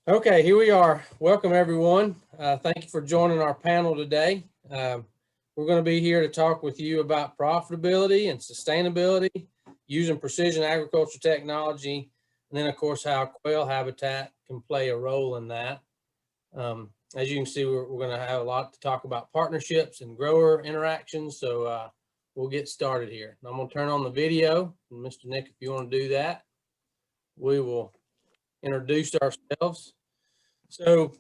Okay, here we are. Welcome, everyone. Thank you for joining our panel today. We're going to be here to talk with you about profitability and sustainability using precision agriculture technology, and then, of course, how quail habitat can play a role in that. As you can see, we're going to have a lot to talk about partnerships and grower interactions, so we'll get started here. I'm going to turn on the video, and Mr. Nick, if you want to do that, we will introduce ourselves. So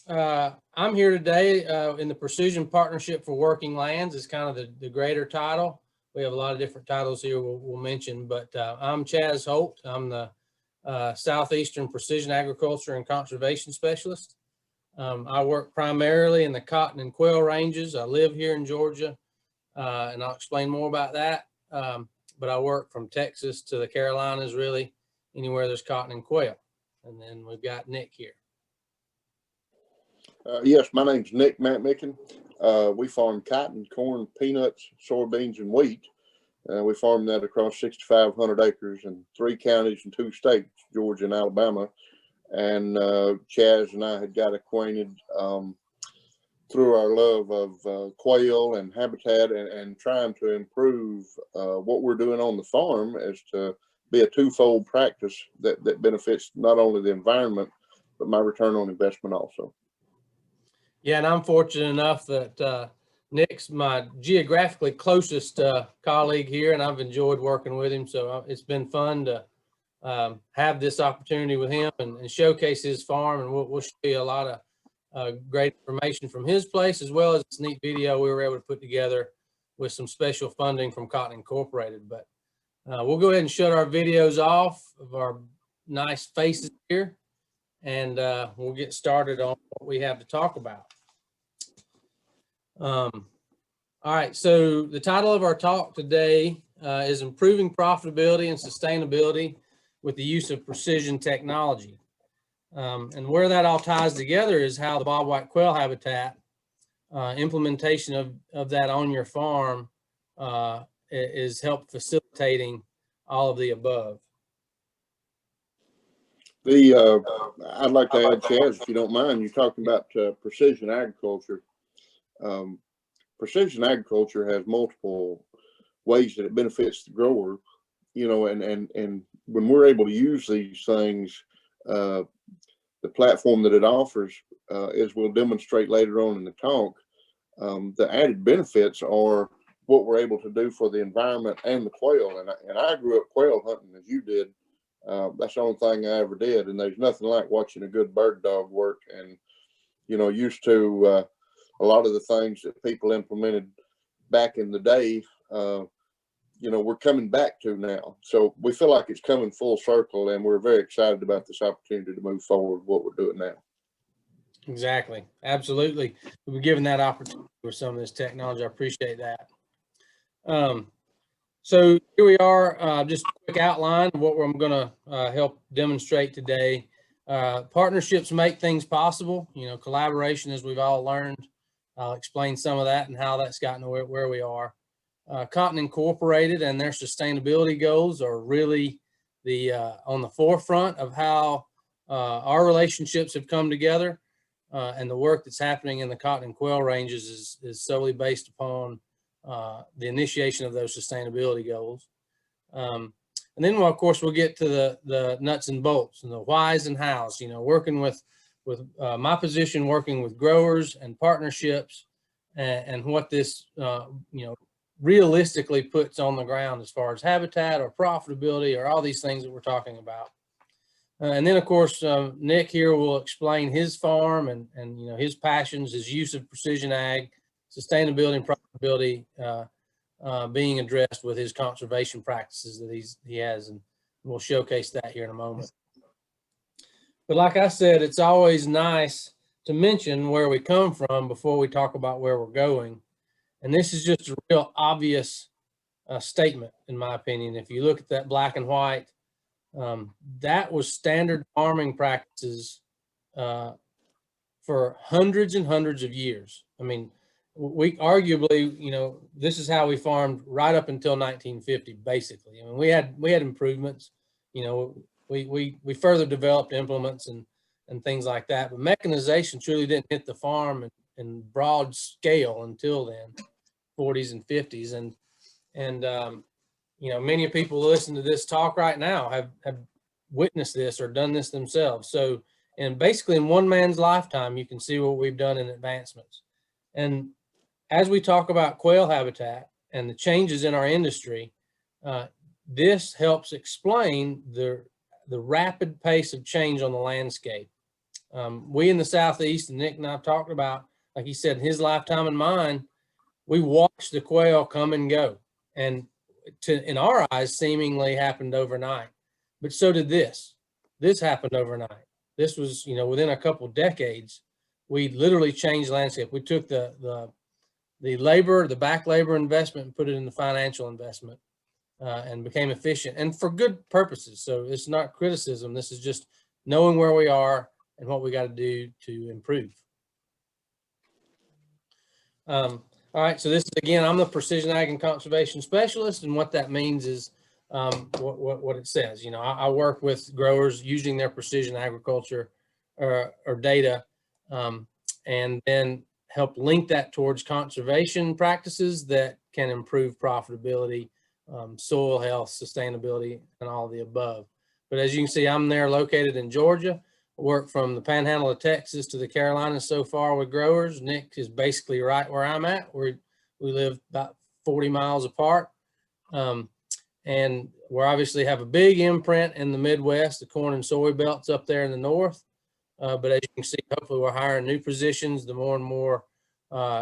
I'm here today in the Precision Partnership for Working Lands is kind of the greater title. We have a lot of different titles here we'll mention, but I'm Chaz Holt. I'm the Southeastern Precision Agriculture and Conservation Specialist. I work primarily in the cotton and quail ranges. I live here in Georgia, and I'll explain more about that. But I work from Texas to the Carolinas, really, anywhere there's cotton and quail. And then we've got Nick here. Yes, my name's Nick McMichen. We farm cotton, corn, peanuts, soybeans, and wheat. We farm that across 6,500 acres in 3 counties and 2 states, Georgia and Alabama. And Chaz and I had got acquainted through our love of quail and habitat and trying to improve what we're doing on the farm as to be a twofold practice that benefits not only the environment, but my return on investment also. Yeah, and I'm fortunate enough that Nick's my geographically closest colleague here, and I've enjoyed working with him. So it's been fun to have this opportunity with him and showcase his farm. And we'll show you a lot of great information from his place, as well as this neat video we were able to put together with some special funding from Cotton Incorporated. But we'll go ahead and shut our videos off of our nice faces here, and we'll get started on what we have to talk about. All right, so the title of our talk today is Improving Profitability and Sustainability with the Use of Precision Technology. And where that all ties together is how the bobwhite quail habitat implementation of that on your farm is help facilitating all of the above. I'd like to add, Chaz, if you don't mind, you're talking about precision agriculture. Precision agriculture has multiple ways that it benefits the grower, you know, and when we're able to use these things, the platform that it offers, as we'll demonstrate later on in the talk, the added benefits are what we're able to do for the environment and the quail. And I grew up quail hunting as you did. That's the only thing I ever did. And there's nothing like watching a good bird dog work. And, you know, used to a lot of the things that people implemented back in the day, you know, we're coming back to now. So we feel like it's coming full circle, and we're very excited about this opportunity to move forward with what we're doing now. Exactly. Absolutely. We've been given that opportunity with some of this technology. I appreciate that. So here we are, just a quick outline of what I'm going to help demonstrate today. Partnerships make things possible, you know, collaboration, as we've all learned. I'll explain some of that and how that's gotten where we are. Cotton Incorporated and their sustainability goals are really on the forefront of how our relationships have come together, and the work that's happening in the cotton and quail ranges is solely based upon the initiation of those sustainability goals. And then, well, of course, we'll get to the nuts and bolts and the whys and hows, you know, working with my position, working with growers and partnerships, and what this, you know, realistically puts on the ground as far as habitat or profitability or all these things that we're talking about. And then, of course, Nick here will explain his farm and you know, his passions, his use of precision ag, sustainability and profitability being addressed with his conservation practices that he has, and we'll showcase that here in a moment. But like I said, it's always nice to mention where we come from before we talk about where we're going. And this is just a real obvious statement, in my opinion. If you look at that black and white, that was standard farming practices for hundreds and hundreds of years. I mean, we arguably, you know, this is how we farmed right up until 1950, basically. I mean, we had improvements, you know, we further developed implements and and things like that. But mechanization truly didn't hit the farm in broad scale until then, 40s and 50s. And you know, many people listen to this talk right now have witnessed this or done this themselves. So, and basically in one man's lifetime, you can see what we've done in advancements. And as we talk about quail habitat and the changes in our industry, this helps explain the rapid pace of change on the landscape. We in the Southeast, and Nick and I've talked about, like he said, in his lifetime and mine, we watched the quail come and go. And in our eyes, seemingly happened overnight. But so did this. This happened overnight. This was, you know, within a couple of decades, we literally changed the landscape. We took the labor, the back labor investment, and put it in the financial investment, and became efficient, and for good purposes. So it's not criticism. This is just knowing where we are and what we got to do to improve. All right, so this is, again, I'm the Precision Ag and Conservation Specialist, and what that means is what it says. You know, I work with growers using their precision agriculture or data, and then help link that towards conservation practices that can improve profitability, soil health, sustainability, and all the above. But as you can see, I'm there located in Georgia. I work from the Panhandle of Texas to the Carolinas so far with growers. Nick is basically right where I'm at. We live about 40 miles apart. And we obviously have a big imprint in the Midwest, the corn and soy belts up there in the north. But as you can see, hopefully we're hiring new positions. The more and more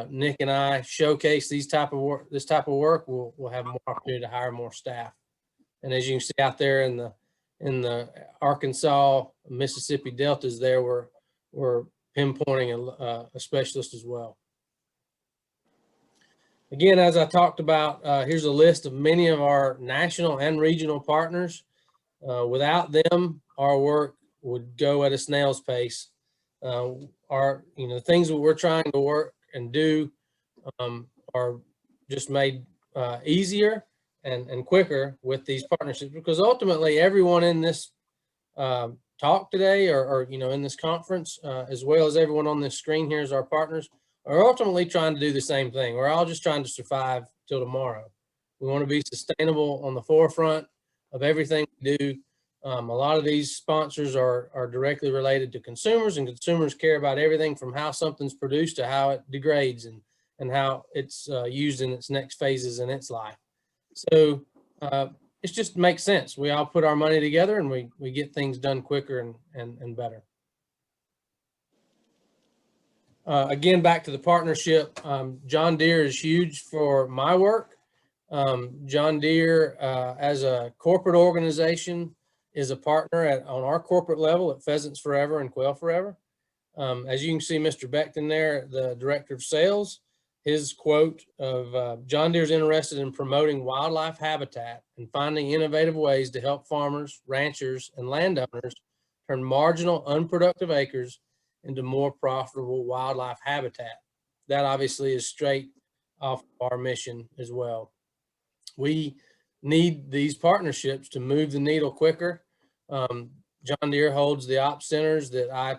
Nick and I showcase this type of work, we'll have more opportunity to hire more staff. And as you can see out there in the Arkansas, Mississippi deltas, there we're pinpointing a specialist as well. Again, as I talked about, here's a list of many of our national and regional partners. Without them, our work would go at a snail's pace. The things that we're trying to work and do are just made easier and quicker with these partnerships, because ultimately everyone in this talk today or in this conference, as well as everyone on this screen here as our partners, are ultimately trying to do the same thing. We're all just trying to survive till tomorrow. We want to be sustainable on the forefront of everything we do. A lot of these sponsors are directly related to consumers, and consumers care about everything from how something's produced to how it degrades and how it's used in its next phases in its life. So it just makes sense. We all put our money together and we get things done quicker and better. Again, back to the partnership, John Deere is huge for my work. John Deere, as a corporate organization, is a partner on our corporate level at Pheasants Forever and Quail Forever. As you can see, Mr. Beckton there, the director of sales, his quote of John Deere is interested in promoting wildlife habitat and finding innovative ways to help farmers, ranchers, and landowners turn marginal, unproductive acres into more profitable wildlife habitat. That obviously is straight off our mission as well. We need these partnerships to move the needle quicker. John Deere holds the ops centers that I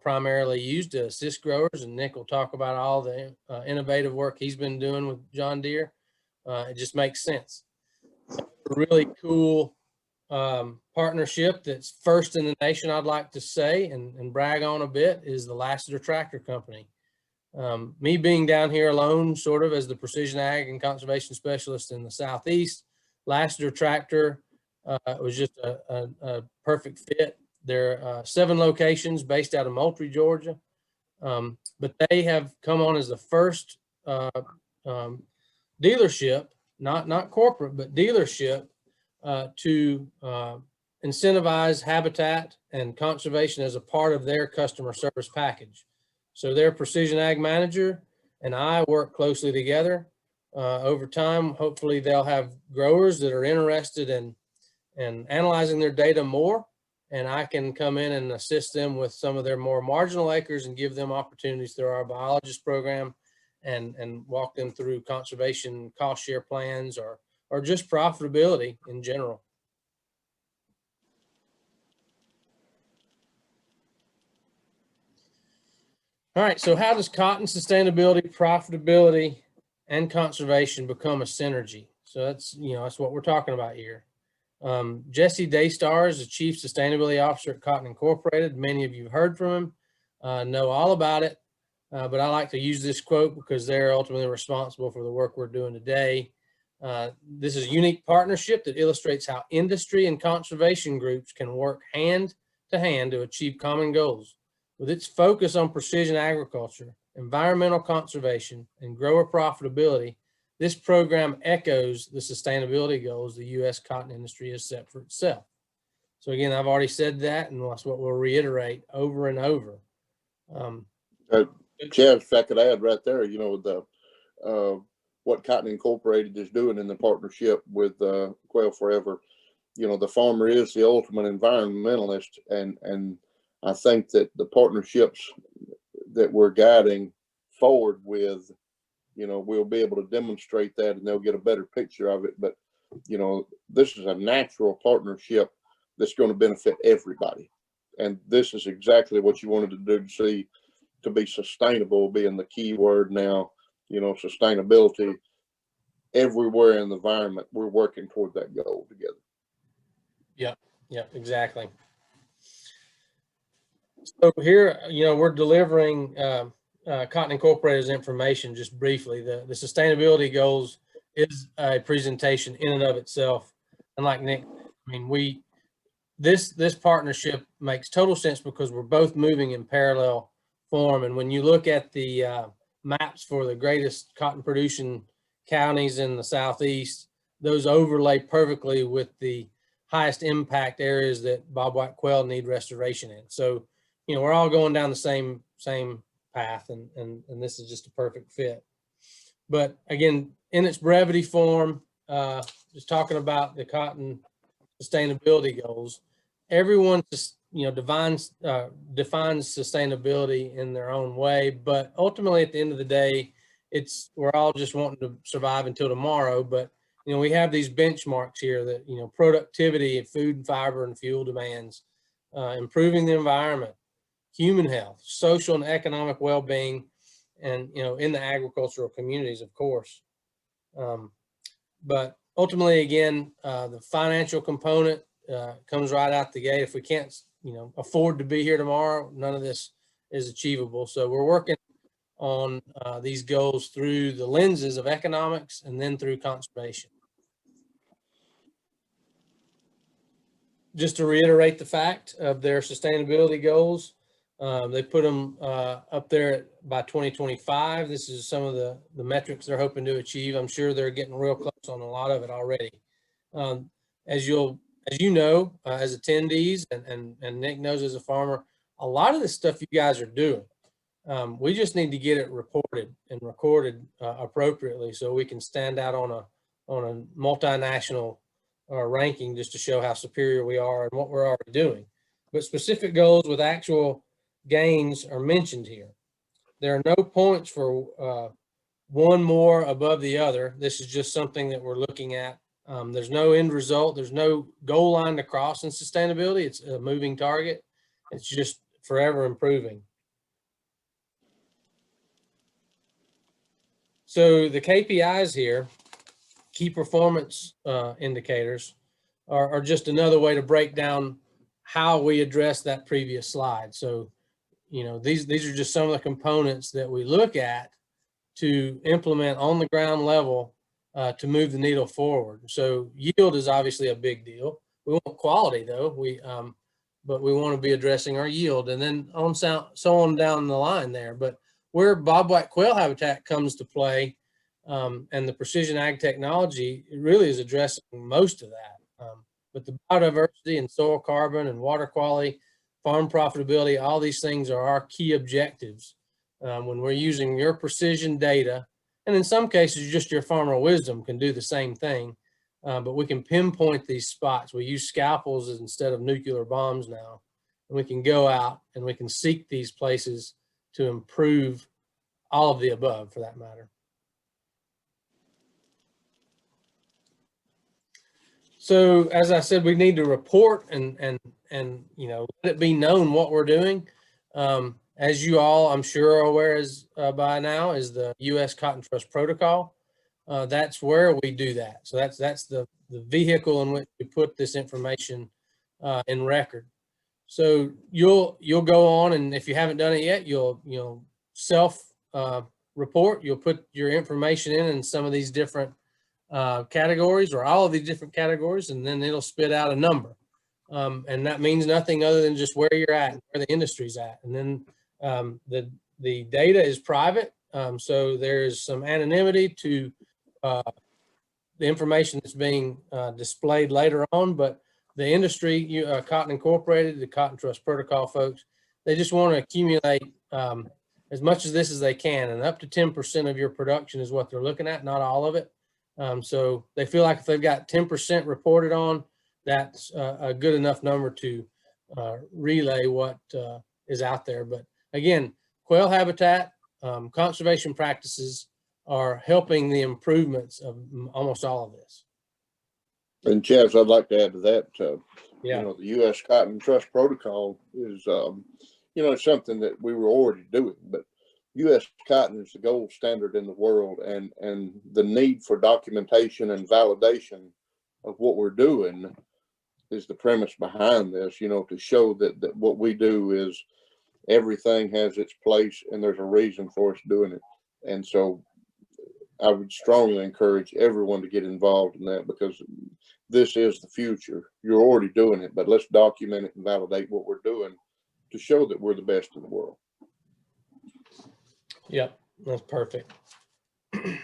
primarily use to assist growers, and Nick will talk about all the innovative work he's been doing with John Deere. It just makes sense. A really cool partnership that's first in the nation, I'd like to say, and brag on a bit, is the Lassiter Tractor Company. Me being down here alone, sort of as the precision ag and conservation specialist in the Southeast, Lassiter Tractor was just a perfect fit. There are 7 locations based out of Moultrie, Georgia, but they have come on as the first dealership, not corporate, but dealership, to incentivize habitat and conservation as a part of their customer service package. So their precision ag manager and I work closely together. Over time, hopefully they'll have growers that are interested in analyzing their data more, and I can come in and assist them with some of their more marginal acres and give them opportunities through our biologist program and walk them through conservation cost share plans or just profitability in general. All right, so how does cotton sustainability, profitability, and conservation become a synergy? So that's what we're talking about here. Jesse Daystar is the Chief Sustainability Officer at Cotton Incorporated. Many of you have heard from him, know all about it, but I like to use this quote because they're ultimately responsible for the work we're doing today. This is a unique partnership that illustrates how industry and conservation groups can work hand to hand to achieve common goals. With its focus on precision agriculture, environmental conservation, and grower profitability, this program echoes the sustainability goals the U.S. cotton industry has set for itself. So again, I've already said that, and that's what we'll reiterate over and over. Chad, if I could add right there, what Cotton Incorporated is doing in the partnership with Quail Forever, the farmer is the ultimate environmentalist, and I think that the partnerships that we're guiding forward with, we'll be able to demonstrate that, and they'll get a better picture of it. But this is a natural partnership that's going to benefit everybody, and this is exactly what you wanted to do, to be sustainable being the key word now. Sustainability everywhere in the environment. We're working toward that goal together. Yep, exactly. So here, we're delivering Cotton Incorporated's information just briefly. The sustainability goals is a presentation in and of itself. And like Nick, this partnership makes total sense because we're both moving in parallel form. And when you look at the maps for the greatest cotton producing counties in the Southeast, those overlay perfectly with the highest impact areas that bobwhite quail need restoration in. So, we're all going down the same path, and this is just a perfect fit. But again, in its brevity form, just talking about the cotton sustainability goals, everyone just defines sustainability in their own way, but ultimately at the end of the day, we're all just wanting to survive until tomorrow. But we have these benchmarks here that productivity of food and fiber and fuel demands, improving the environment, human health, social and economic well-being, and in the agricultural communities, of course. But ultimately, again, the financial component comes right out the gate. If we can't afford to be here tomorrow, none of this is achievable. So we're working on these goals through the lenses of economics and then through conservation. Just to reiterate the fact of their sustainability goals, they put them up there by 2025. This is some of the metrics they're hoping to achieve. I'm sure they're getting real close on a lot of it already. As you know, as attendees, and Nick knows as a farmer, a lot of the stuff you guys are doing, we just need to get it reported and recorded appropriately so we can stand out on a multinational ranking just to show how superior we are and what we're already doing. But specific goals with actual gains are mentioned here. There are no points for one more above the other. This is just something that we're looking at. There's no end result. There's no goal line to cross in sustainability. It's a moving target. It's just forever improving. So the KPIs here, key performance indicators, are just another way to break down how we address that previous slide. So, these are just some of the components that we look at to implement on the ground level to move the needle forward. So yield is obviously a big deal. We want quality though, but we want to be addressing our yield, and then so on down the line there. But where bobwhite quail habitat comes to play, and the precision ag technology, it really is addressing most of that. But the biodiversity and soil carbon and water quality, farm profitability, all these things are our key objectives when we're using your precision data. And in some cases, just your farmer wisdom can do the same thing. But we can pinpoint these spots. We use scalpels instead of nuclear bombs now. And we can go out and we can seek these places to improve all of the above, for that matter. So as I said, we need to report and let it be known what we're doing. as you all, I'm sure, are aware by now, is the U.S. Cotton Trust Protocol. That's where we do that. So that's the vehicle in which we put this information in record. So you'll go on, and if you haven't done it yet, you'll self report. You'll put your information in some of these different categories, or all of these different categories, and then it'll spit out a number. And that means nothing other than just where you're at, where the industry's at. And then the data is private, so there's some anonymity to the information that's being displayed later on. But the industry, Cotton Incorporated, the Cotton Trust Protocol folks, they just want to accumulate as much of this as they can, and up to 10% of your production is what they're looking at, not all of it. So they feel like if they've got 10% reported on, that's a good enough number to relay what is out there. But again, quail habitat, conservation practices are helping the improvements of almost all of this. And Chaz, I'd like to add to that, Yeah. you know, the U.S. Cotton Trust Protocol is, you know, it's something that we were already doing, but U.S. cotton is the gold standard in the world, and the need for documentation and validation of what we're doing is the premise behind this, you know, to show that what we do is everything has its place and there's a reason for us doing it. And so I would strongly encourage everyone to get involved in that, because this is the future. You're already doing it, but let's document it and validate what we're doing to show that we're the best in the world. Yep, that's perfect. And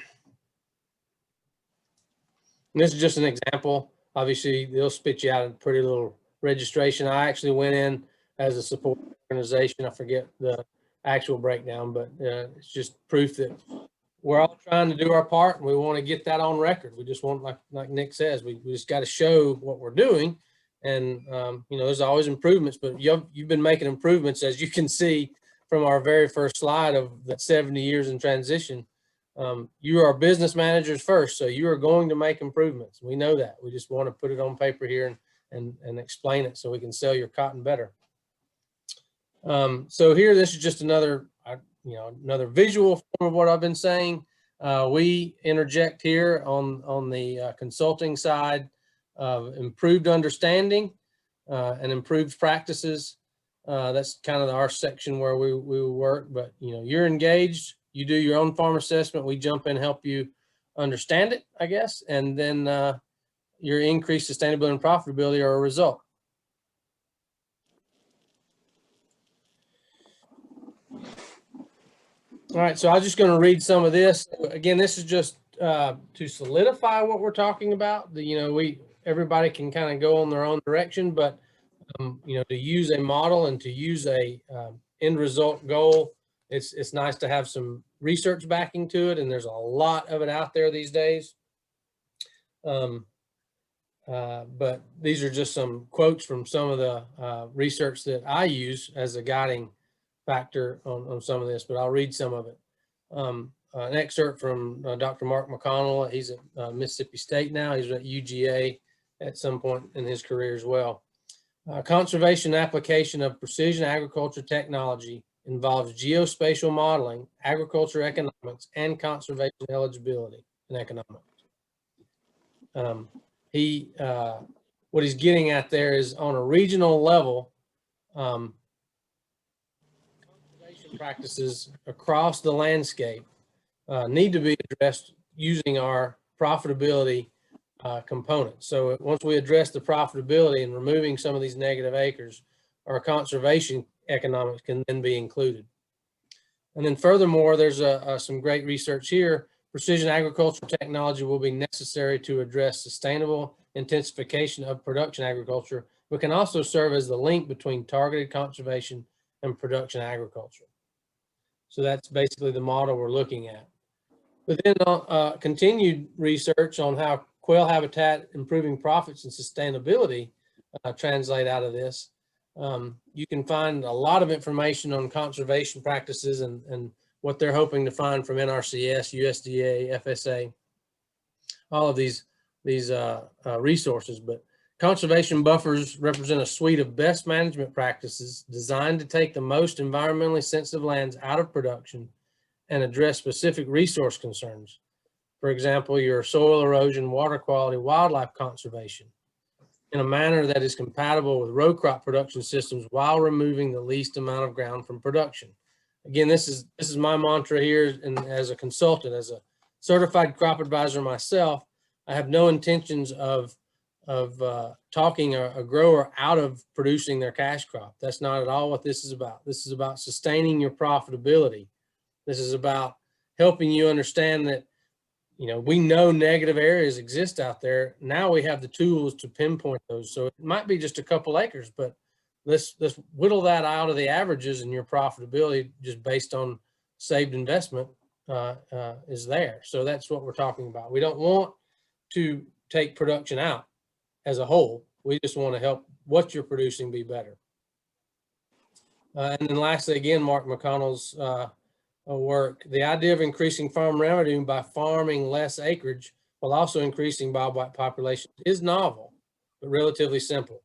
this is just an example. Obviously, they'll spit you out a pretty little registration. I actually went in as a support organization. I forget the actual breakdown, but it's just proof that we're all trying to do our part, and we want to get that on record. We just want, like Nick says, we just got to show what we're doing. And, you know, there's always improvements, but you've been making improvements, as you can see from our very first slide of that 70 years in transition. You are business managers first, so you are going to make improvements. We know that. We just want to put it on paper here and explain it so we can sell your cotton better. So here, this is just another, you know, another visual form of what I've been saying. We interject here on the consulting side of improved understanding and improved practices. That's kind of our section where we work, but you know, you're engaged, you do your own farm assessment, we jump in and help you understand it, I guess, and then your increased sustainability and profitability are a result. All right, so I'm just going to read some of this. Again, this is just to solidify what we're talking about. You know, everybody can kind of go on their own direction, but you know, to use a model and to use a end result goal, it's nice to have some research backing to it, and there's a lot of it out there these days. But these are just some quotes from some of the research that I use as a guiding factor on some of this, but I'll read some of it. An excerpt from Dr. Mark McConnell. He's at Mississippi State now. He's at UGA at some point in his career as well. Conservation application of precision agriculture technology involves geospatial modeling, agriculture economics, and conservation eligibility and economics. What he's getting at there is, on a regional level, conservation practices across the landscape need to be addressed using our profitability components. So once we address the profitability and removing some of these negative acres, our conservation economics can then be included. And then furthermore, there's some great research here. Precision agriculture technology will be necessary to address sustainable intensification of production agriculture, but can also serve as the link between targeted conservation and production agriculture. So that's basically the model we're looking at. But then continued research on how quail habitat improving profits and sustainability translate out of this. You can find a lot of information on conservation practices and what they're hoping to find from NRCS, USDA, FSA, all of these resources. But Conservation buffers represent a suite of best management practices designed to take the most environmentally sensitive lands out of production and address specific resource concerns. For example, your soil erosion, water quality, wildlife conservation, in a manner that is compatible with row crop production systems while removing the least amount of ground from production. Again, this is my mantra here, and as a consultant, as a certified crop advisor myself, I have no intentions of talking a grower out of producing their cash crop. That's not at all what this is about. This is about sustaining your profitability. This is about helping you understand that, you know, we know negative areas exist out there. Now we have the tools to pinpoint those. So it might be just a couple acres, but let's whittle that out of the averages, and your profitability just based on saved investment is there. So that's what we're talking about. We don't want to take production out as a whole. We just want to help what you're producing be better. And then lastly, again, Mark McConnell's work, the idea of increasing farm revenue by farming less acreage while also increasing bobwhite population is novel, but relatively simple.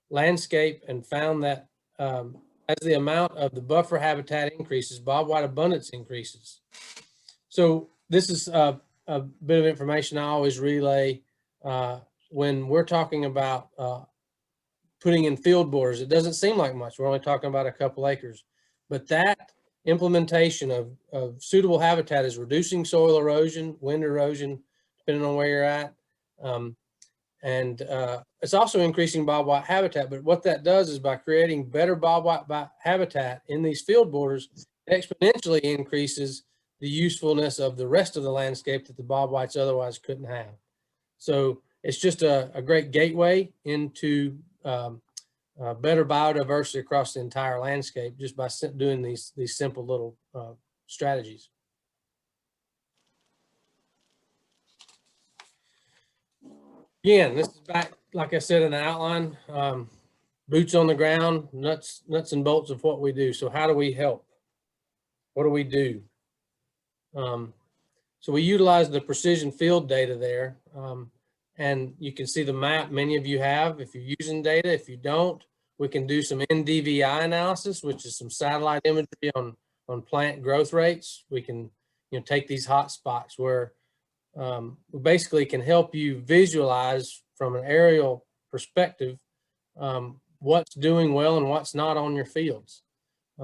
Landscape and found that as the amount of the buffer habitat increases, bobwhite abundance increases. So this is a bit of information I always relay when we're talking about putting in field borders. It doesn't seem like much. We're only talking about a couple acres, but that implementation of suitable habitat is reducing soil erosion, wind erosion, depending on where you're at. And it's also increasing bobwhite habitat. But what that does is by creating better bobwhite habitat in these field borders, it exponentially increases the usefulness of the rest of the landscape that the bobwhites otherwise couldn't have. So it's just a great gateway into better biodiversity across the entire landscape just by doing these simple little strategies. Again, this is back, like I said in the outline, boots on the ground, nuts and bolts of what we do. So how do we help? What do we do? So we utilize the precision field data there. And you can see the map many of you have if you're using data. If you don't, we can do some NDVI analysis, which is some satellite imagery on plant growth rates. We can, you know, take these hot spots where we basically can help you visualize from an aerial perspective what's doing well and what's not on your fields.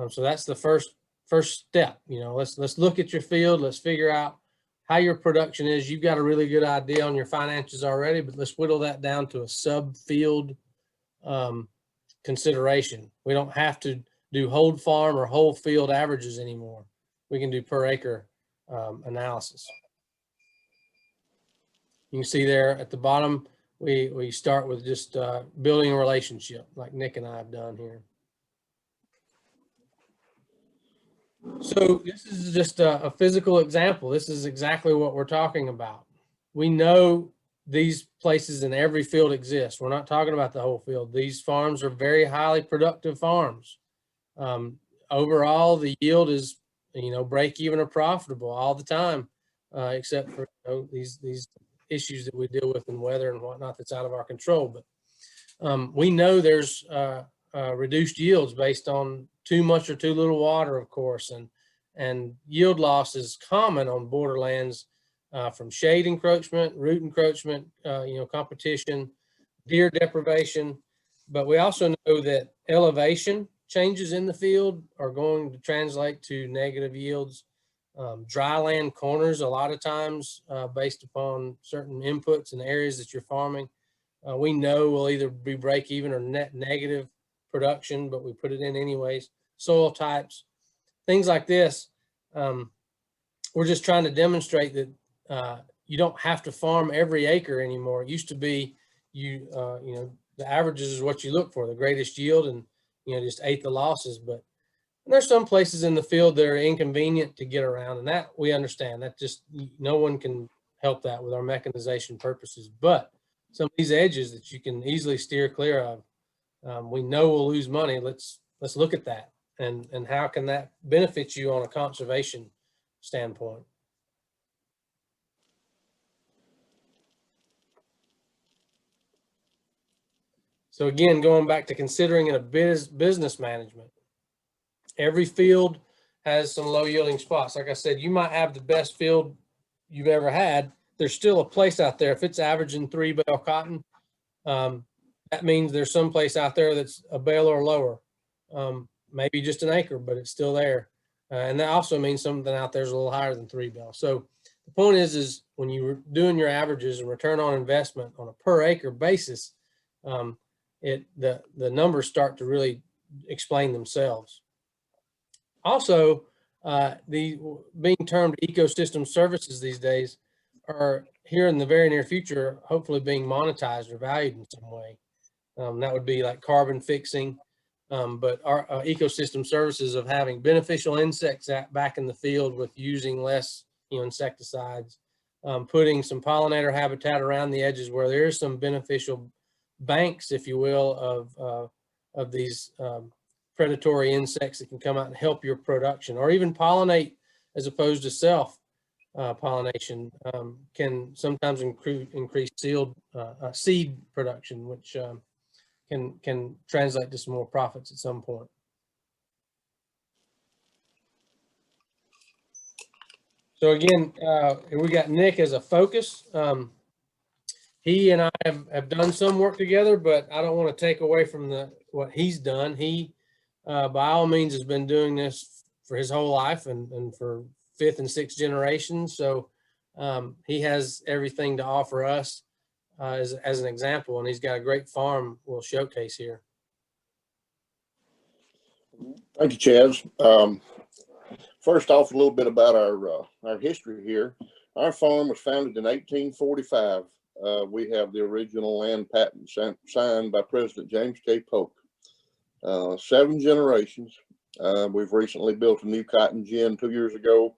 So that's the first step. You know, let's look at your field. Let's figure out how your production is. You've got a really good idea on your finances already, but let's whittle that down to a sub-field consideration. We don't have to do whole farm or whole field averages anymore. We can do per acre analysis. You can see there at the bottom, we start with just building a relationship like Nick and I have done here. So this is just a physical example. This is exactly what we're talking about. We know these places in every field exist. We're not talking about the whole field. These farms are very highly productive farms. Overall, the yield is, you know, break even or profitable all the time, except for, you know, these issues that we deal with in weather and whatnot that's out of our control. But we know there's reduced yields based on too much or too little water, of course, and yield loss is common on borderlands from shade encroachment, root encroachment, you know, competition, deer deprivation. But we also know that elevation changes in the field are going to translate to negative yields. Dry land corners a lot of times based upon certain inputs in the areas that you're farming. We know will either be break even or net negative production, but we put it in anyways. Soil types, things like this. We're just trying to demonstrate that you don't have to farm every acre anymore. It used to be you know, the averages is what you look for, the greatest yield, and, you know, just ate the losses. But there's some places in the field that are inconvenient to get around, and that we understand. That just, no one can help that with our mechanization purposes. But some of these edges that you can easily steer clear of, we know we'll lose money. Let's look at that and how can that benefit you on a conservation standpoint. So again, going back to considering in a business management, every field has some low yielding spots. Like I said, you might have the best field you've ever had. There's still a place out there. If it's averaging 3 bale cotton, that means there's some place out there that's a bale or lower, maybe just an acre, but it's still there. And that also means something out there is a little higher than 3 bale. So the point is when you're doing your averages and return on investment on a per acre basis, the numbers start to really explain themselves. Also, the being termed ecosystem services these days are here in the very near future, hopefully being monetized or valued in some way. That would be like carbon fixing, but our ecosystem services of having beneficial insects back in the field with using less, insecticides, putting some pollinator habitat around the edges where there is some beneficial banks, if you will, of these predatory insects that can come out and help your production, or even pollinate as opposed to self pollination, can sometimes increase seed production, which can translate to some more profits at some point. So again, we got Nick as a focus. He and I have done some work together, but I don't want to take away from what he's done. He, by all means, has been doing this for his whole life and for 5th and 6th generations. So he has everything to offer us as an example, and he's got a great farm we'll showcase here. Thank you, Chaz. First off, a little bit about our history here. Our farm was founded in 1845. We have the original land patent signed by President James K. Polk. 7 generations. We've recently built a new cotton gin 2 years ago.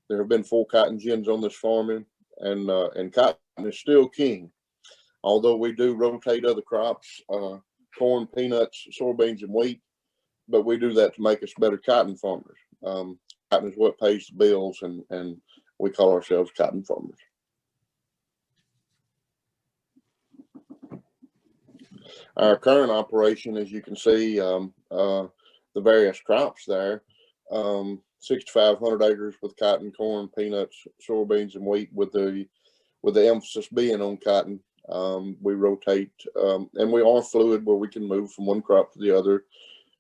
There have been 4 cotton gins on this farming, and cotton is still king. Although we do rotate other crops, corn, peanuts, soybeans, and wheat, but we do that to make us better cotton farmers. Cotton is what pays the bills, and we call ourselves cotton farmers. Our current operation, as you can see, the various crops there, 6,500 acres with cotton, corn, peanuts, soybeans, and wheat, with the emphasis being on cotton. We rotate, and we are fluid where we can move from one crop to the other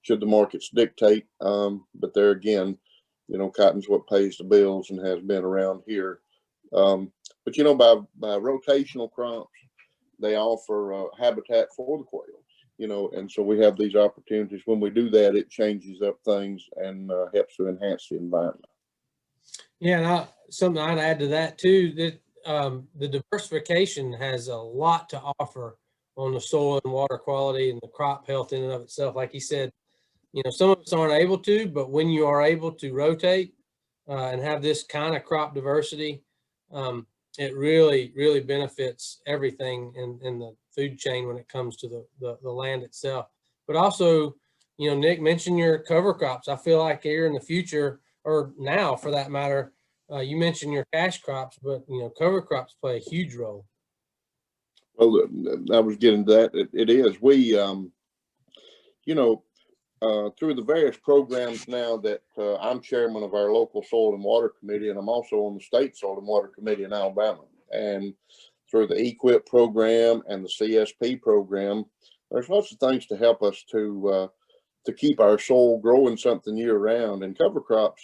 should the markets dictate. But there again, cotton's what pays the bills and has been around here. But by rotational crops, they offer habitat for the quail, and so we have these opportunities. When we do that, it changes up things and helps to enhance the environment. Yeah, and something I'd add to that too, that the diversification has a lot to offer on the soil and water quality and the crop health in and of itself. Like he said, some of us aren't able to, but when you are able to rotate and have this kind of crop diversity, it really, really benefits everything in the food chain when it comes to the land itself. But also, Nick mentioned your cover crops. I feel like here in the future, or now for that matter, you mentioned your cash crops, but cover crops play a huge role. Well, I was getting to that. It is. We, through the various programs now that I'm chairman of our local soil and water committee, and I'm also on the state soil and water committee in Alabama. And through the EQIP program and the CSP program, there's lots of things to help us to keep our soil growing something year round. And cover crops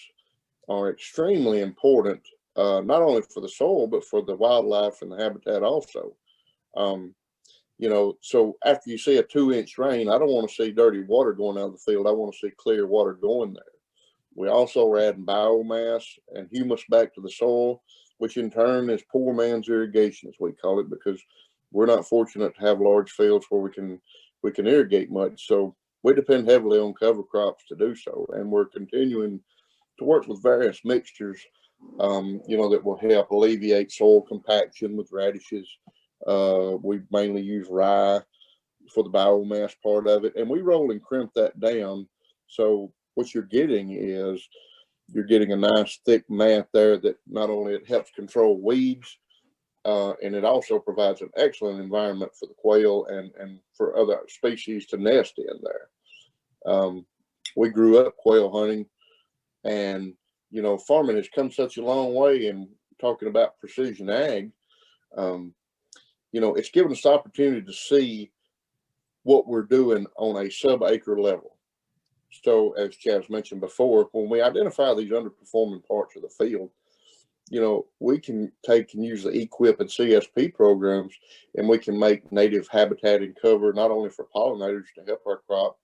are extremely important, not only for the soil, but for the wildlife and the habitat also. So after you see a 2-inch rain, I don't want to see dirty water going out of the field. I want to see clear water going there. We also are adding biomass and humus back to the soil, which in turn is poor man's irrigation, as we call it, because we're not fortunate to have large fields where we can irrigate much. So we depend heavily on cover crops to do so. And we're continuing to work with various mixtures, that will help alleviate soil compaction with radishes. We mainly use rye for the biomass part of it, and we roll and crimp that down. So what you're getting is you're getting a nice thick mat there that not only it helps control weeds, and it also provides an excellent environment for the quail and for other species to nest in there. We grew up quail hunting, and, you know, farming has come such a long way, and talking about precision ag, you know, it's given us the opportunity to see what we're doing on a sub-acre level. So as Chaz mentioned before, when we identify these underperforming parts of the field, you know, we can take and use the EQIP and CSP programs, and we can make native habitat and cover, not only for pollinators to help our crop,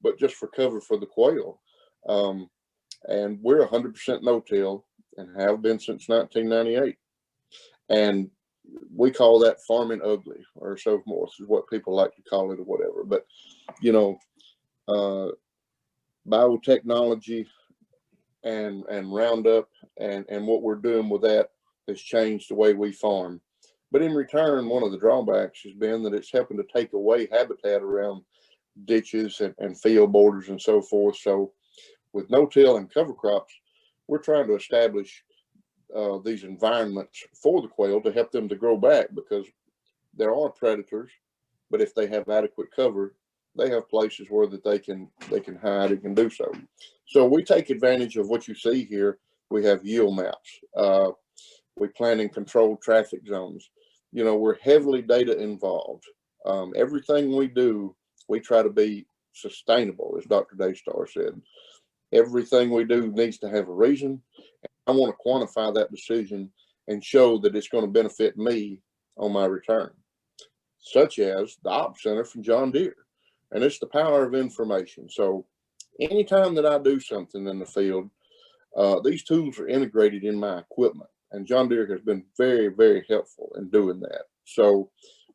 but just for cover for the quail. And we're 100% no-till and have been since 1998. And we call that farming ugly, or so forth is what people like to call it, or whatever. But, you know, biotechnology and Roundup and what we're doing with that has changed the way we farm. But in return, one of the drawbacks has been that it's helping to take away habitat around ditches and field borders and so forth. So with no-till and cover crops, we're trying to establish these environments for the quail to help them to grow back, because there are predators, but if they have adequate cover, they have places where that they can hide and can do so. So we take advantage of what you see here. We have yield maps. We plan and control traffic zones. You know, we're heavily data involved. Everything we do, we try to be sustainable, as Dr. Daystar said. Everything we do needs to have a reason. I want to quantify that decision and show that it's going to benefit me on my return, such as the Ops Center from John Deere. And it's the power of information. So anytime that I do something in the field, these tools are integrated in my equipment. And John Deere has been very, very helpful in doing that. So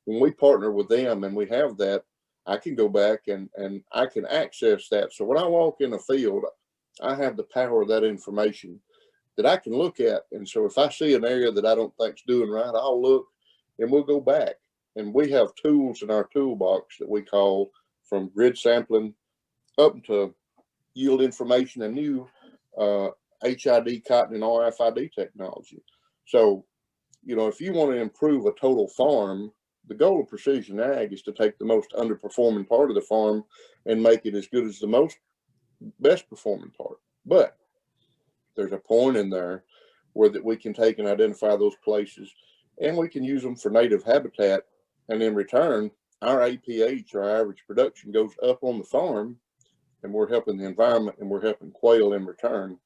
when we partner with them and we have that, I can go back and I can access that. So when I walk in a field, I have the power of that information that I can look at. And so if I see an area that I don't think's doing right, I'll look and we'll go back. And we have tools in our toolbox that we call from grid sampling up to yield information and new HID cotton and RFID technology. So, you know, if you want to improve a total farm, the goal of precision ag is to take the most underperforming part of the farm and make it as good as the most best performing part. But there's a point in there where that we can take and identify those places, and we can use them for native habitat. And in return, our APH, our average production, goes up on the farm, and we're helping the environment, and we're helping quail in return.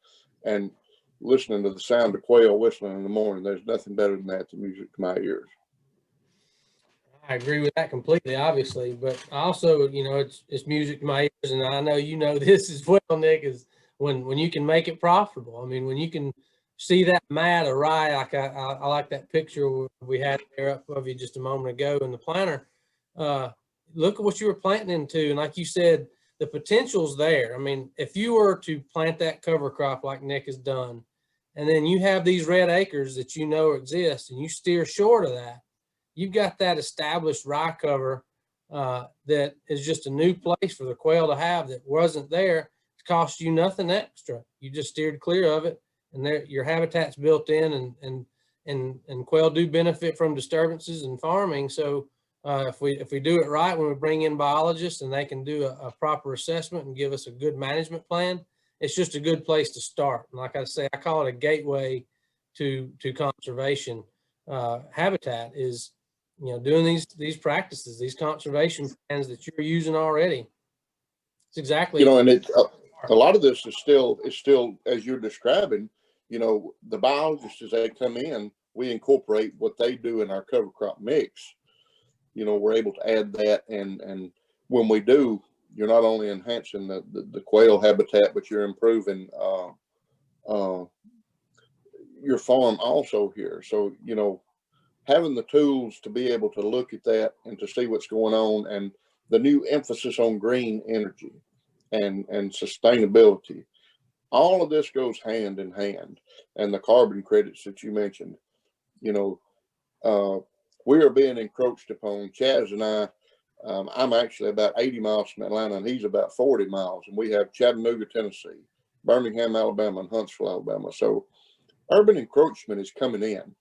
And listening to the sound of quail whistling in the morning, there's nothing better than that, the music to my ears. I agree with that completely, obviously, but also, you know, it's music to my ears, and I know you know this as well, Nick, is when you can make it profitable. I mean, when you can see that mat or rye, like I like that picture we had there up of you just a moment ago in the planter. Look at what you were planting into, and like you said, the potential's there. I mean, if you were to plant that cover crop like Nick has done, and then you have these red acres that you know exist, and you steer short of that, you've got that established rye cover that is just a new place for the quail to have that wasn't there. It cost you nothing extra. You just steered clear of it, and there your habitat's built in, and quail do benefit from disturbances in farming. So if we do it right, when we bring in biologists and they can do a proper assessment and give us a good management plan, it's just a good place to start. And like I say, I call it a gateway to conservation. Habitat is, you know, doing these practices, these conservation plans that you're using already. It's exactly, you know, and it's a lot of this is still as you're describing. You know, the biologists, as they come in, we incorporate what they do in our cover crop mix. You know, we're able to add that, and when we do, you're not only enhancing the quail habitat, but you're improving your farm also here. So, you know, having the tools to be able to look at that and to see what's going on, and the new emphasis on green energy and sustainability, all of this goes hand in hand. And the carbon credits that you mentioned, you know, we are being encroached upon. Chaz and I, I'm actually about 80 miles from Atlanta, and he's about 40 miles. And we have Chattanooga, Tennessee, Birmingham, Alabama, and Huntsville, Alabama. So urban encroachment is coming in.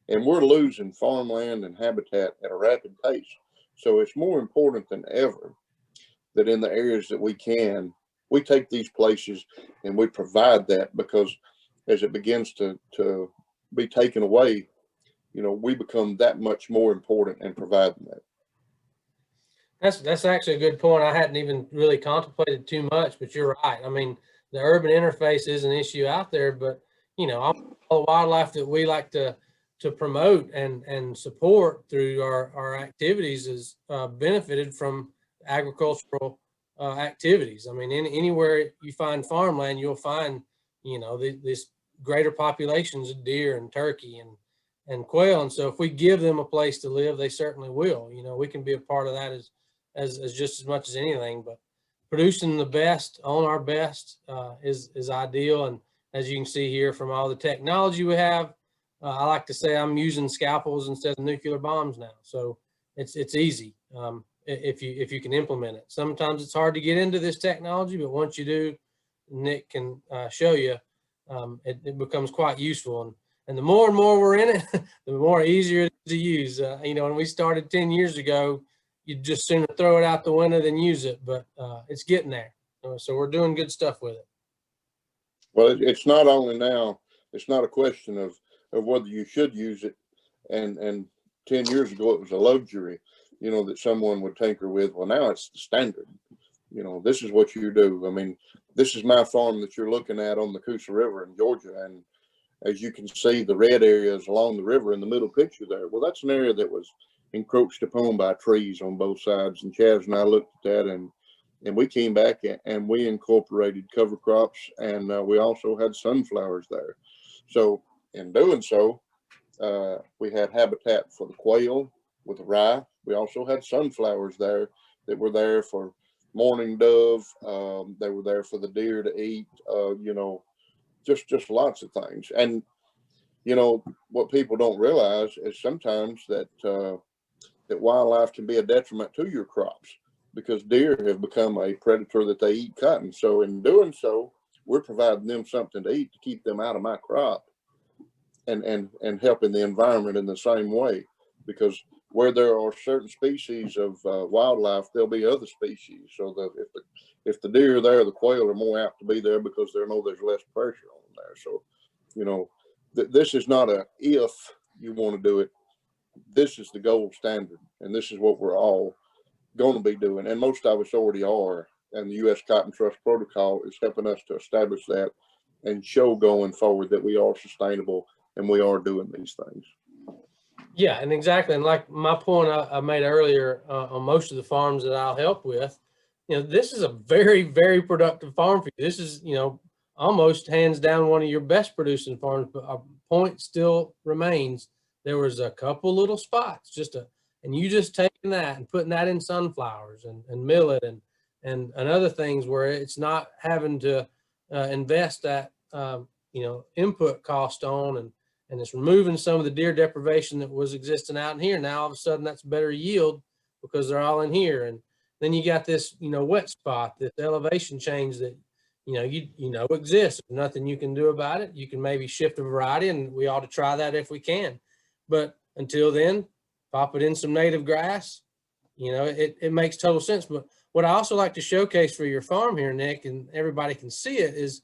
and we're losing farmland and habitat at a rapid pace. So it's more important than ever that in the areas that we can, we take these places and we provide that, because as it begins to be taken away, we become that much more important in providing that. That's actually a good point. I hadn't even really contemplated too much, but you're right. I mean, the urban interface is an issue out there, but all the wildlife that we like to promote and support through our activities is benefited from agricultural activities. I mean, anywhere you find farmland, you'll find these greater populations of deer and turkey and quail. And so if we give them a place to live, they certainly will. We can be a part of that as just as much as anything. But producing the best on our best is ideal. And as you can see here from all the technology we have, I like to say I'm using scalpels instead of nuclear bombs now. So it's easy if you can implement it. Sometimes it's hard to get into this technology, but once you do, Nick can show you, it becomes quite useful. And the more and more we're in it, the more easier it is to use. When we started 10 years ago, you'd just sooner throw it out the window than use it, but it's getting there. So we're doing good stuff with it. Well, it's not only now, it's not a question of whether you should use it. And 10 years ago, it was a luxury, that someone would tinker with. Well, now it's the standard. This is what you do. I mean, this is my farm that you're looking at on the Coosa River in Georgia. And as you can see, the red areas along the river in the middle picture there, well, that's an area that was encroached upon by trees on both sides. And Chaz and I looked at that, and we came back and we incorporated cover crops, and we also had sunflowers there. So in doing so, we had habitat for the quail with the rye. We also had sunflowers there that were there for mourning dove. They were there for the deer to eat, just lots of things. And, what people don't realize is sometimes that wildlife can be a detriment to your crops, because deer have become a predator that they eat cotton. So in doing so, we're providing them something to eat to keep them out of my crop, and helping the environment in the same way, because where there are certain species of wildlife, there'll be other species. So that if the deer are there, the quail are more apt to be there because they know there's less pressure on them there. So, this is not a if you want to do it. This is the gold standard, and this is what we're all going to be doing. And most of us already are. And the U.S. Cotton Trust Protocol is helping us to establish that and show going forward that we are sustainable and we are doing these things. Yeah, and exactly. And like my point I made earlier on most of the farms that I'll help with, this is a very, very productive farm for you. This is, almost hands down one of your best producing farms, but our point still remains. There was a couple little spots, and you just taking that and putting that in sunflowers and millet and other things where it's not having to invest that, input cost on, and it's removing some of the deer deprivation that was existing out in here. Now, all of a sudden, that's better yield because they're all in here. And then you got this, wet spot, this elevation change that, exists. There's nothing you can do about it. You can maybe shift a variety, and we ought to try that if we can. But until then, pop it in some native grass. It makes total sense. But what I also like to showcase for your farm here, Nick, and everybody can see it, is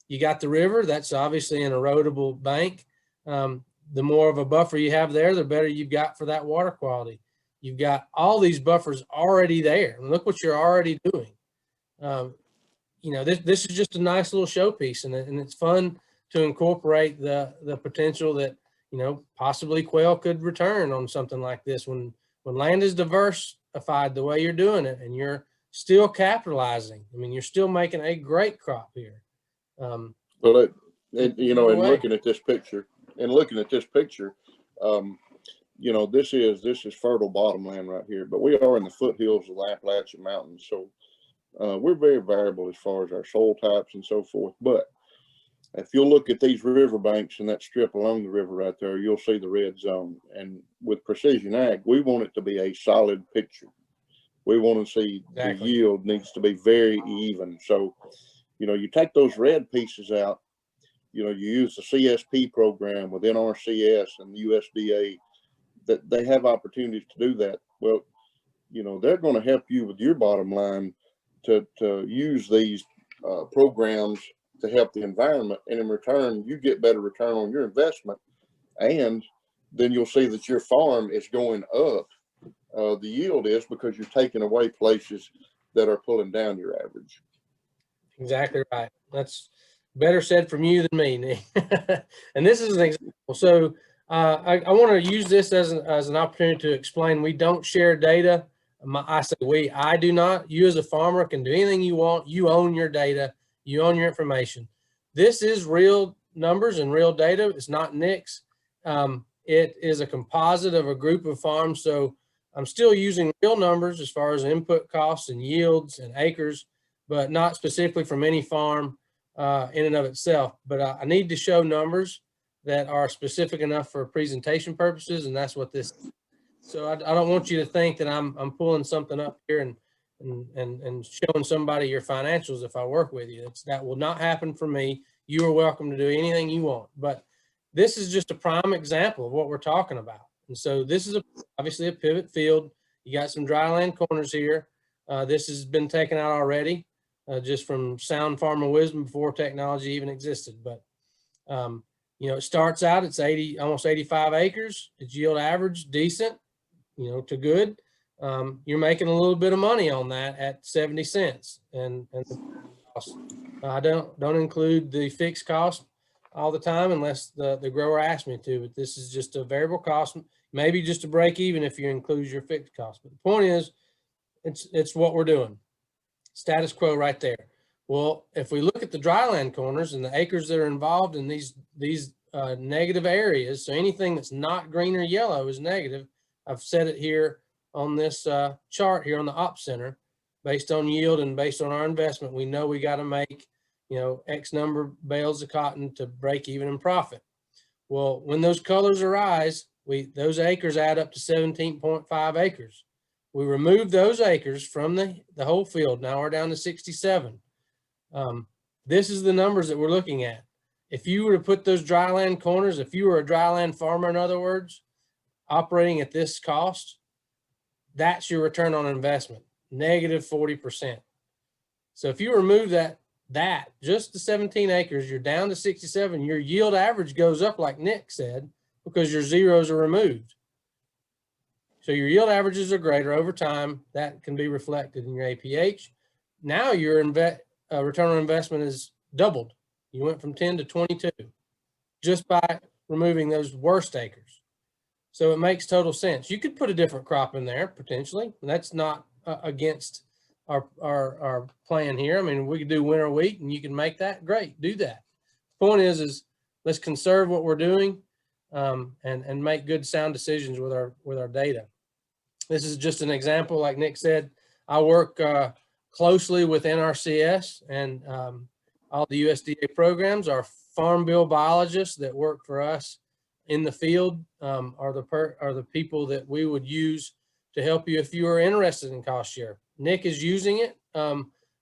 you got the river. That's obviously an erodible bank. The more of a buffer you have there, the better you've got for that water quality. You've got all these buffers already there. And look what you're already doing. This is just a nice little showpiece, and it's fun to incorporate the potential that, possibly quail could return on something like this when land is diversified the way you're doing it, and you're still capitalizing. I mean, you're still making a great crop here. Well, looking at this picture, this is fertile bottomland right here, but we are in the foothills of the Appalachian Mountains. So we're very variable as far as our soil types and so forth. But if you'll look at these riverbanks and that strip along the river right there, you'll see the red zone. And with precision ag, we want it to be a solid picture. We want to see the yield needs to be very even. So, you take those red pieces out, you use the CSP program within RCS and the USDA, that they have opportunities to do that. Well, they're going to help you with your bottom line to use these programs to help the environment. And in return, you get better return on your investment. And then you'll see that your farm is going up. The yield is, because you're taking away places that are pulling down your average. Exactly right. That's better said from you than me, Nick. And this is an example. So I want to use this as an opportunity to explain. We don't share data. I say we. I do not. You as a farmer can do anything you want. You own your data. You own your information. This is real numbers and real data. It's not Nick's. It is a composite of a group of farms. So I'm still using real numbers as far as input costs and yields and acres, but not specifically from any farm in and of itself. But I need to show numbers that are specific enough for presentation purposes, and that's what this is. So I don't want you to think that I'm pulling something up here and showing somebody your financials if I work with you. That will not happen for me. You are welcome to do anything you want, but this is just a prime example of what we're talking about. And so this is obviously a pivot field. You got some dry land corners here. This has been taken out already, just from sound farmer wisdom before technology even existed. But it starts out, it's almost 85 acres. Its yield average decent, to good. You're making a little bit of money on that at 70 cents. And the cost, I don't include the fixed cost all the time unless the grower asks me to, but this is just a variable cost, maybe just a break even if you include your fixed cost. But the point is, it's what we're doing. Status quo right there. Well, if we look at the dryland corners and the acres that are involved in these negative areas, so anything that's not green or yellow is negative. I've said it here on this chart here on the op center, based on yield and based on our investment. We know we got to make X number of bales of cotton to break even in profit. Well, when those colors arise, those acres add up to 17.5 acres. We remove those acres from the whole field. Now we're down to 67. This is the numbers that we're looking at. If you were to put those dryland corners, if you were a dryland farmer, in other words, operating at this cost, that's your return on investment, negative 40%. So if you remove that just the 17 acres, you're down to 67. Your yield average goes up, like Nick said, because your zeros are removed. So your yield averages are greater over time. That can be reflected in your APH. Now your return on investment is doubled. You went from 10 to 22 just by removing those worst acres. So it makes total sense. You could put a different crop in there potentially. That's not against our plan here. I mean, we could do winter wheat and you can make that. Great, do that. The point is let's conserve what we're doing and make good sound decisions with our data. This is just an example. Like Nick said, I work closely with NRCS and all the USDA programs. Our farm bill biologists that work for us in the field are the people that we would use to help you if you are interested in cost share. Nick is using it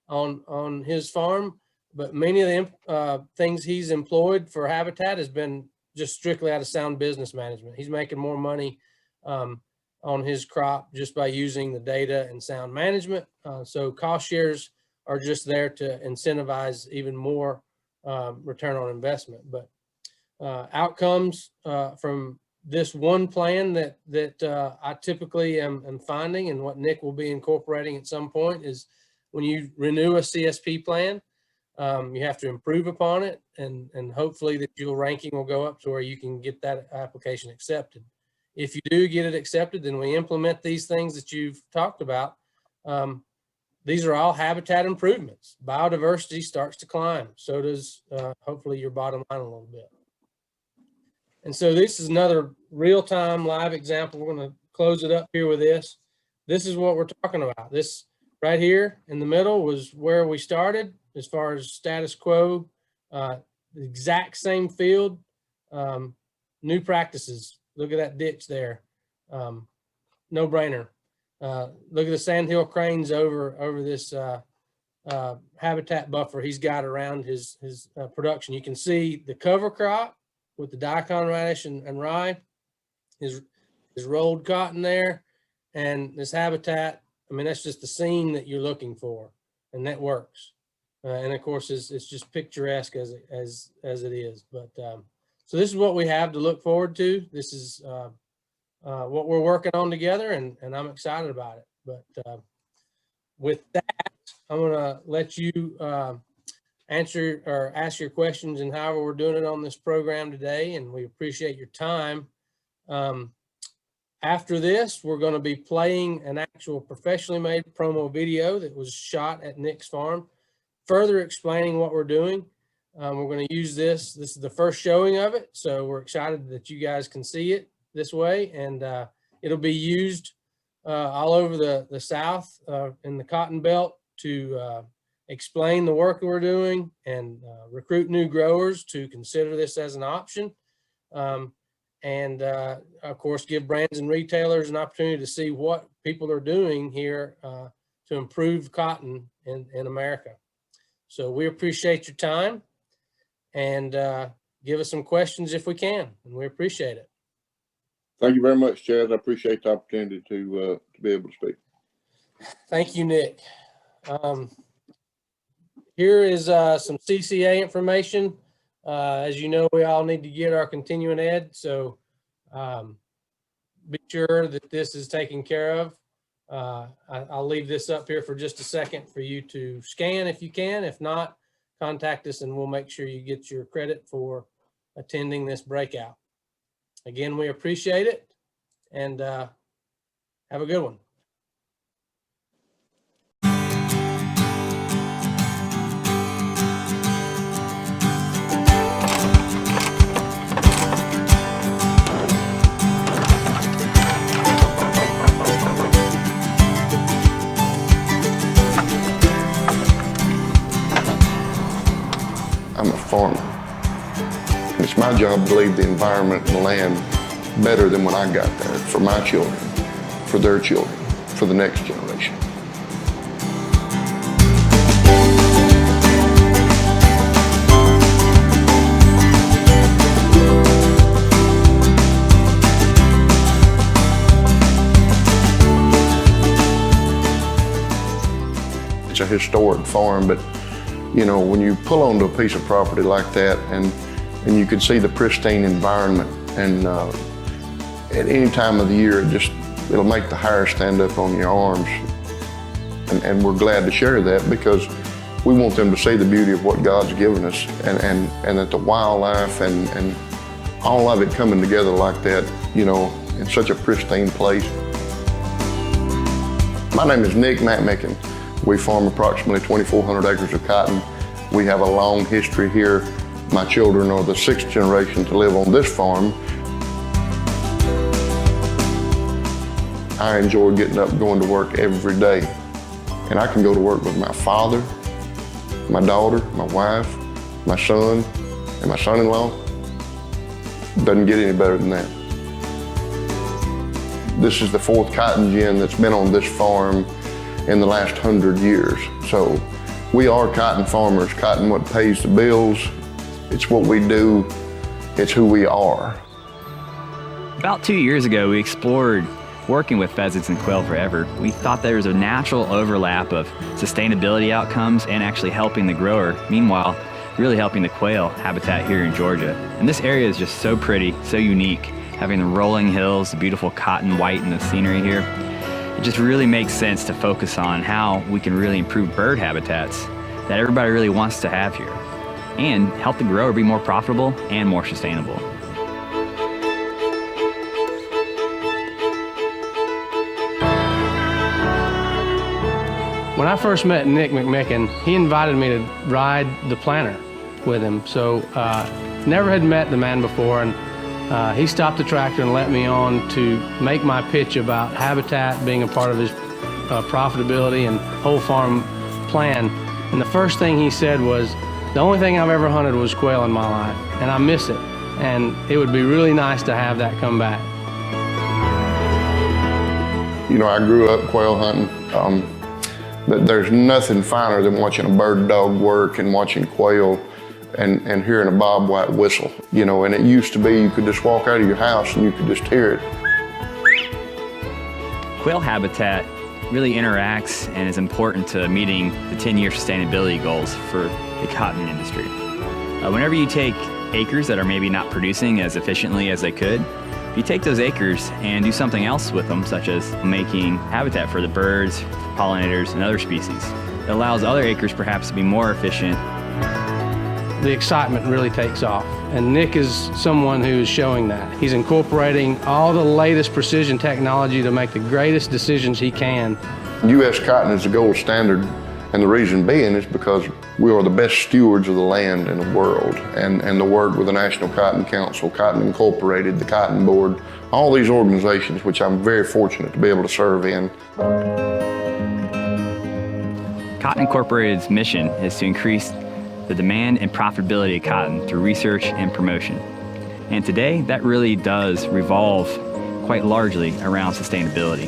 on his farm, but many of the things he's employed for Habitat has been just strictly out of sound business management. He's making more money on his crop just by using the data and sound management. So cost shares are just there to incentivize even more return on investment. But outcomes from this one plan that I typically am finding, and what Nick will be incorporating at some point, is when you renew a CSP plan, you have to improve upon it, and hopefully that your ranking will go up to where you can get that application accepted. If you do get it accepted, then we implement these things that you've talked about. These are all habitat improvements. Biodiversity starts to climb. So does hopefully your bottom line a little bit. And so this is another real-time live example. We're going to close it up here with this. This is what we're talking about. This right here in the middle was where we started as far as status quo, the exact same field, new practices. Look at that ditch there. No brainer. Look at the sandhill cranes over this habitat buffer he's got around his production. You can see the cover crop with the daikon radish and rye, his rolled cotton there, and this habitat. I mean, that's just the scene that you're looking for, and that works. And of course, it's just picturesque as it is. But so this is what we have to look forward to. This is what we're working on together, and I'm excited about it. But with that, I'm gonna let you answer or ask your questions and however we're doing it on this program today, and we appreciate your time. After this, we're going to be playing an actual professionally made promo video that was shot at Nick's farm, further explaining what we're doing. We're going to use this. This is the first showing of it, so we're excited that you guys can see it this way, and it'll be used all over the South in the Cotton Belt to explain the work we're doing and recruit new growers to consider this as an option. And of course, give brands and retailers an opportunity to see what people are doing here to improve cotton in America. So we appreciate your time, and give us some questions if we can, and we appreciate it. Thank you very much, Chad. I appreciate the opportunity to be able to speak. Thank you, Nick. Here is some CCA information. As you know, we all need to get our continuing ed, so be sure that this is taken care of. I'll leave this up here for just a second for you to scan if you can. If not, contact us and we'll make sure you get your credit for attending this breakout. Again, we appreciate it, and have a good one. I'm a farmer. It's my job to leave the environment and the land better than when I got there, for my children, for their children, for the next generation. It's a historic farm, but you know, when you pull onto a piece of property like that and you can see the pristine environment, and at any time of the year, it'll make the hair stand up on your arms. And we're glad to share that because we want them to see the beauty of what God's given us, and that the wildlife and all of it coming together like that, you know, in such a pristine place. My name is Nick McMichen. We farm approximately 2,400 acres of cotton. We have a long history here. My children are the 6th generation to live on this farm. I enjoy getting up and going to work every day. And I can go to work with my father, my daughter, my wife, my son, and my son-in-law. Doesn't get any better than that. This is the 4th cotton gin that's been on this farm in the last 100 years. So we are cotton farmers. Cotton what pays the bills. It's what we do. It's who we are. About 2 years ago, we explored working with pheasants and quail forever. We thought there was a natural overlap of sustainability outcomes and actually helping the grower. Meanwhile, really helping the quail habitat here in Georgia. And this area is just so pretty, so unique, having the rolling hills, the beautiful cotton white in the scenery here. It just really makes sense to focus on how we can really improve bird habitats that everybody really wants to have here and help the grower be more profitable and more sustainable. When I first met Nick McMichen, he invited me to ride the planter with him. So never had met the man before, and he stopped the tractor and let me on to make my pitch about habitat being a part of his profitability and whole farm plan. And the first thing he said was, the only thing I've ever hunted was quail in my life, and I miss it. And it would be really nice to have that come back. You know, I grew up quail hunting. But there's nothing finer than watching a bird dog work and watching quail and hearing a bobwhite whistle. You know, and it used to be you could just walk out of your house and you could just hear it. Quail habitat really interacts and is important to meeting the 10-year sustainability goals for the cotton industry. Whenever you take acres that are maybe not producing as efficiently as they could, if you take those acres and do something else with them, such as making habitat for the birds, pollinators, and other species, it allows other acres perhaps to be more efficient. The excitement really takes off, and Nick is someone who is showing that. He's incorporating all the latest precision technology to make the greatest decisions he can. U.S. cotton is the gold standard, and the reason being is because we are the best stewards of the land in the world, and the work with the National Cotton Council, Cotton Incorporated, the Cotton Board, all these organizations which I'm very fortunate to be able to serve in. Cotton Incorporated's mission is to increase the demand and profitability of cotton through research and promotion. And today, that really does revolve quite largely around sustainability.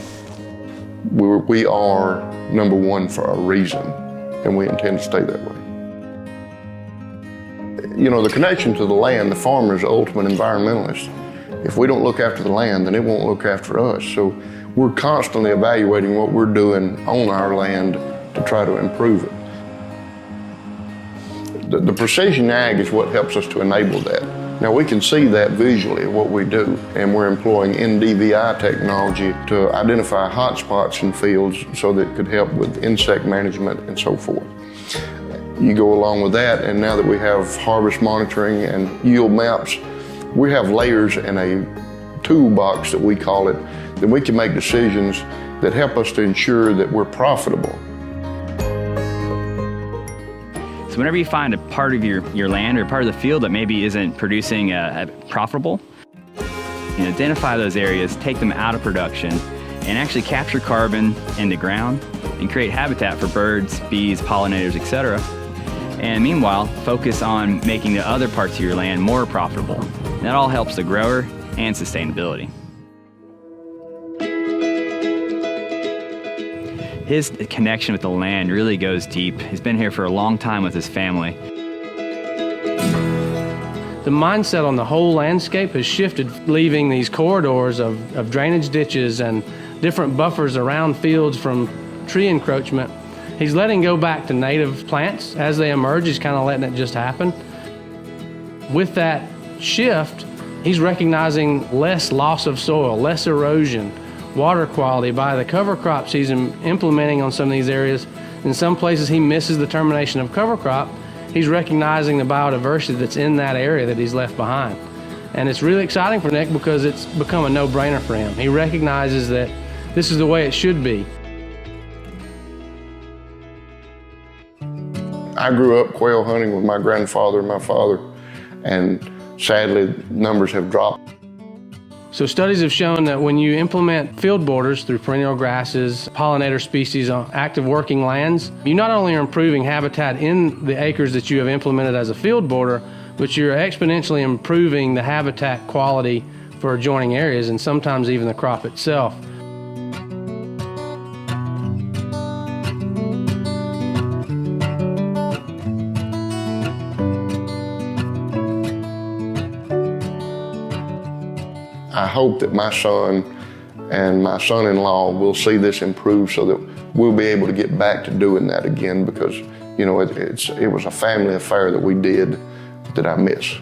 We are number one for a reason, and we intend to stay that way. You know, the connection to the land, the farmer is the ultimate environmentalist. If we don't look after the land, then it won't look after us. So we're constantly evaluating what we're doing on our land to try to improve it. The precision ag is what helps us to enable that. Now we can see that visually of what we do, and we're employing NDVI technology to identify hot spots in fields so that it could help with insect management and so forth. You go along with that, and now that we have harvest monitoring and yield maps, we have layers in a toolbox that we call it, that we can make decisions that help us to ensure that we're profitable. So whenever you find a part of your land or part of the field that maybe isn't producing profitable, identify those areas, take them out of production, and actually capture carbon in the ground and create habitat for birds, bees, pollinators, etc. And meanwhile, focus on making the other parts of your land more profitable. And that all helps the grower and sustainability. His connection with the land really goes deep. He's been here for a long time with his family. The mindset on the whole landscape has shifted, leaving these corridors of drainage ditches and different buffers around fields from tree encroachment. He's letting go back to native plants. As they emerge, he's kind of letting it just happen. With that shift, he's recognizing less loss of soil, less erosion, water quality by the cover crops he's implementing on some of these areas. In some places he misses the termination of cover crop. He's recognizing the biodiversity that's in that area that he's left behind. And it's really exciting for Nick because it's become a no-brainer for him. He recognizes that this is the way it should be. I grew up quail hunting with my grandfather and my father, and sadly, numbers have dropped. So studies have shown that when you implement field borders through perennial grasses, pollinator species on active working lands, you not only are improving habitat in the acres that you have implemented as a field border, but you're exponentially improving the habitat quality for adjoining areas and sometimes even the crop itself. I hope that my son and my son-in-law will see this improve so that we'll be able to get back to doing that again, because, you know, it was a family affair that we did that I miss.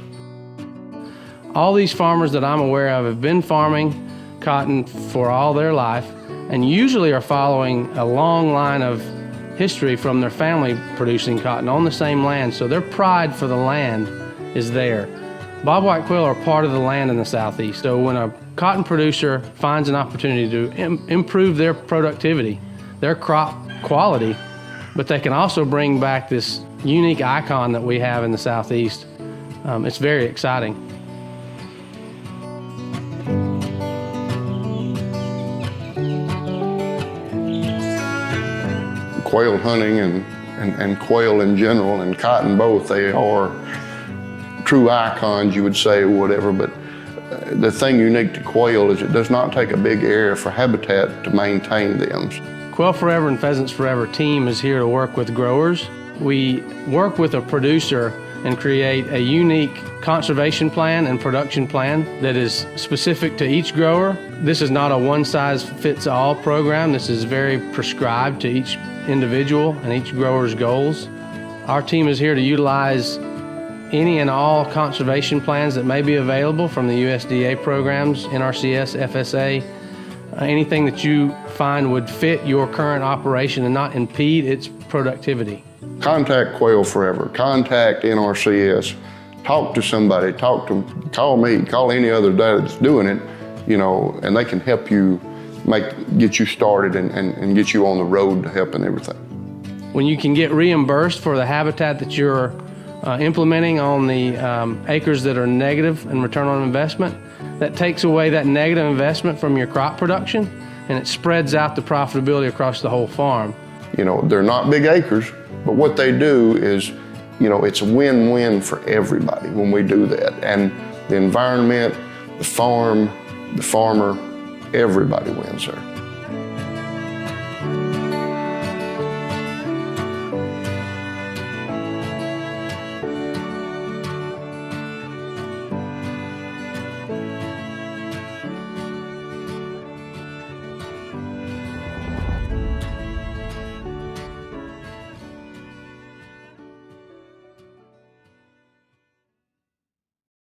All these farmers that I'm aware of have been farming cotton for all their life and usually are following a long line of history from their family producing cotton on the same land, so their pride for the land is there. Bobwhite quail are part of the land in the Southeast, so when a cotton producer finds an opportunity to improve their productivity, their crop quality, but they can also bring back this unique icon that we have in the Southeast, it's very exciting. Quail hunting and quail in general and cotton both, they are true icons, you would say, or whatever, but the thing unique to quail is it does not take a big area for habitat to maintain them. Quail Forever and Pheasants Forever team is here to work with growers. We work with a producer and create a unique conservation plan and production plan that is specific to each grower. This is not a one-size-fits-all program. This is very prescribed to each individual and each grower's goals. Our team is here to utilize any and all conservation plans that may be available from the USDA programs, NRCS, FSA, anything that you find would fit your current operation and not impede its productivity. Contact Quail Forever, contact NRCS, talk to somebody, call me, call any other dad that's doing it, you know, and they can help you get you started and get you on the road to helping everything. When you can get reimbursed for the habitat that you're implementing on the acres that are negative in return on investment, that takes away that negative investment from your crop production, and it spreads out the profitability across the whole farm. You know, they're not big acres, but what they do is, you know, it's a win-win for everybody when we do that. And the environment, the farm, the farmer, everybody wins there.